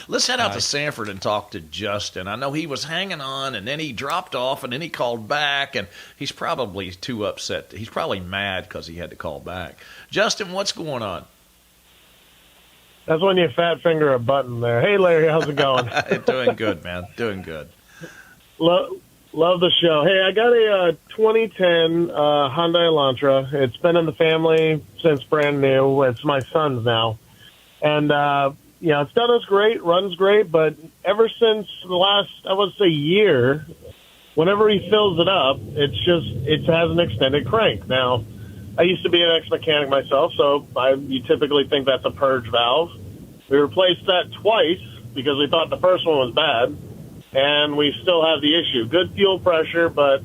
Let's head out to Sanford and talk to Justin. I know he was hanging on, and then he dropped off, and then he called back, and he's probably too upset. He's probably mad because he had to call back. Justin, what's going on? That's when you fat finger a button there. Hey, Larry, how's it going? Doing good, man. Doing good. Love the show. Hey, I got a 2010 Hyundai Elantra. It's been in the family since brand new. It's my son's now. And, it's done us great, runs great, but ever since the last, I would say, year, whenever he fills it up, it has an extended crank. Now, I used to be an ex-mechanic myself, so you typically think that's a purge valve. We replaced that twice because we thought the first one was bad, and we still have the issue. Good fuel pressure, but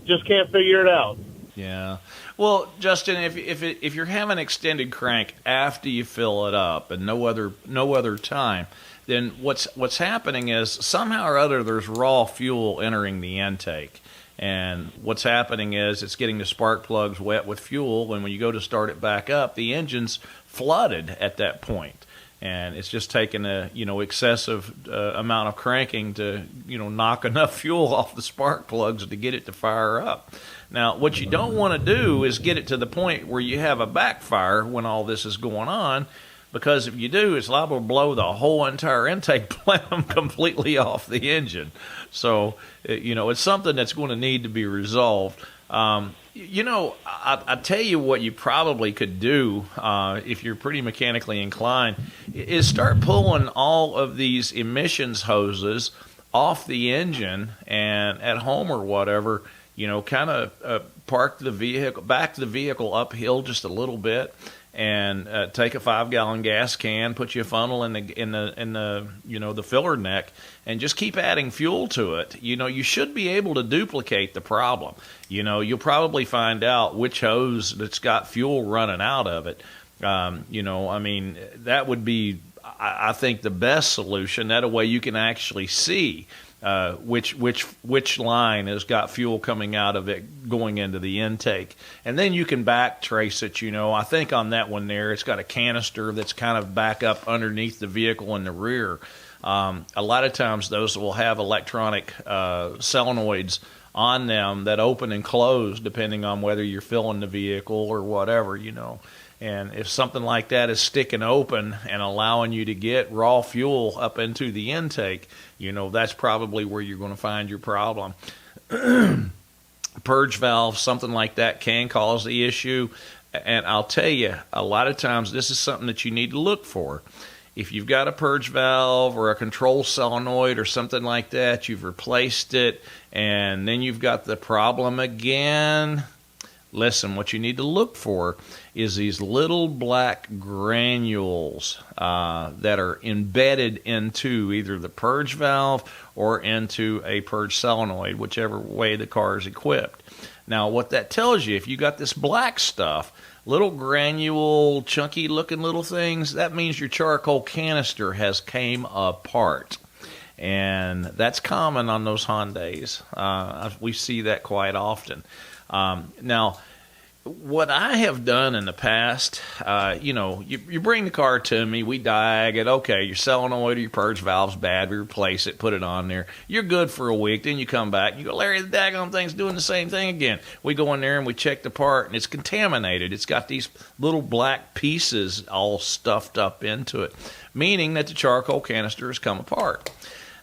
just can't figure it out. Yeah. Well, Justin, if you're having extended crank after you fill it up and no other time, then what's happening is somehow or other there's raw fuel entering the intake. And what's happening is it's getting the spark plugs wet with fuel, and when you go to start it back up, the engine's flooded at that point. And it's just taking a excessive amount of cranking to knock enough fuel off the spark plugs to get it to fire up. Now, what you don't want to do is get it to the point where you have a backfire when all this is going on, because if you do, it's liable to blow the whole entire intake plenum completely off the engine. So, it's something that's going to need to be resolved. I tell you what you probably could do if you're pretty mechanically inclined is start pulling all of these emissions hoses off the engine, and at home or whatever, kind of back the vehicle uphill just a little bit, and take a 5-gallon gas can, put your funnel in the filler neck, and just keep adding fuel to it. You should be able to duplicate the problem. You'll probably find out which hose that's got fuel running out of it. That would be, I think, the best solution. That way you can actually see which line has got fuel coming out of it going into the intake, and then you can back trace it. I think on that one there, it's got a canister that's kind of back up underneath the vehicle in the rear. A lot of times those will have electronic solenoids on them that open and close depending on whether you're filling the vehicle or whatever. And if something like that is sticking open and allowing you to get raw fuel up into the intake, that's probably where you're going to find your problem. Purge valve, something like that can cause the issue. And I'll tell you, a lot of times this is something that you need to look for. If you've got a purge valve or a control solenoid or something like that, you've replaced it, and then you've got the problem again. Listen, what you need to look for is these little black granules that are embedded into either the purge valve or into a purge solenoid, whichever way the car is equipped. Now, what that tells you, if you got this black stuff, little granule, chunky looking little things, that means your charcoal canister has came apart. And that's common on those Hyundais. We see that quite often. Now, what I have done in the past, you bring the car to me, we diag it, okay, your solenoid or your purge valve's bad, we replace it, put it on there. You're good for a week, then you come back, and you go, Larry, the daggone thing's doing the same thing again. We go in there and we check the part, and it's contaminated. It's got these little black pieces all stuffed up into it, meaning that the charcoal canister has come apart.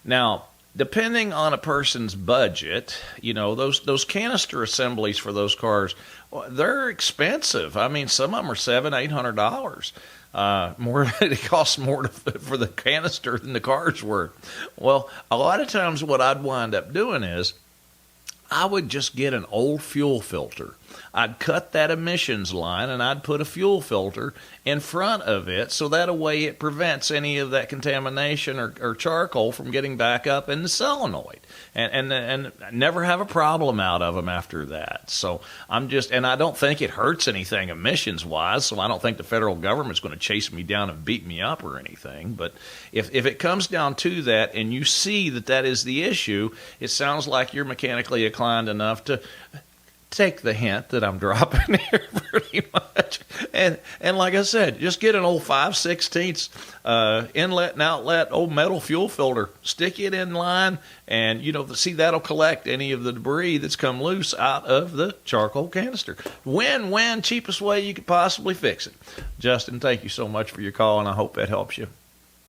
Now, depending on a person's budget, those canister assemblies for those cars, they're expensive. I mean, some of them are $700-800. It costs more for the canister than the car's worth. Well, a lot of times what I'd wind up doing is I would just get an old fuel filter. I'd cut that emissions line and I'd put a fuel filter in front of it so that way it prevents any of that contamination or charcoal from getting back up in the solenoid and never have a problem out of them after that. So and I don't think it hurts anything emissions wise, so I don't think the federal government's going to chase me down and beat me up or anything. But if it comes down to that and you see that is the issue, it sounds like you're mechanically inclined enough to take the hint that I'm dropping here pretty much. And like I said, just get an old 5/16 inlet and outlet old metal fuel filter. Stick it in line, and see, that'll collect any of the debris that's come loose out of the charcoal canister. Win-win, cheapest way you could possibly fix it. Justin, thank you so much for your call, and I hope that helps you.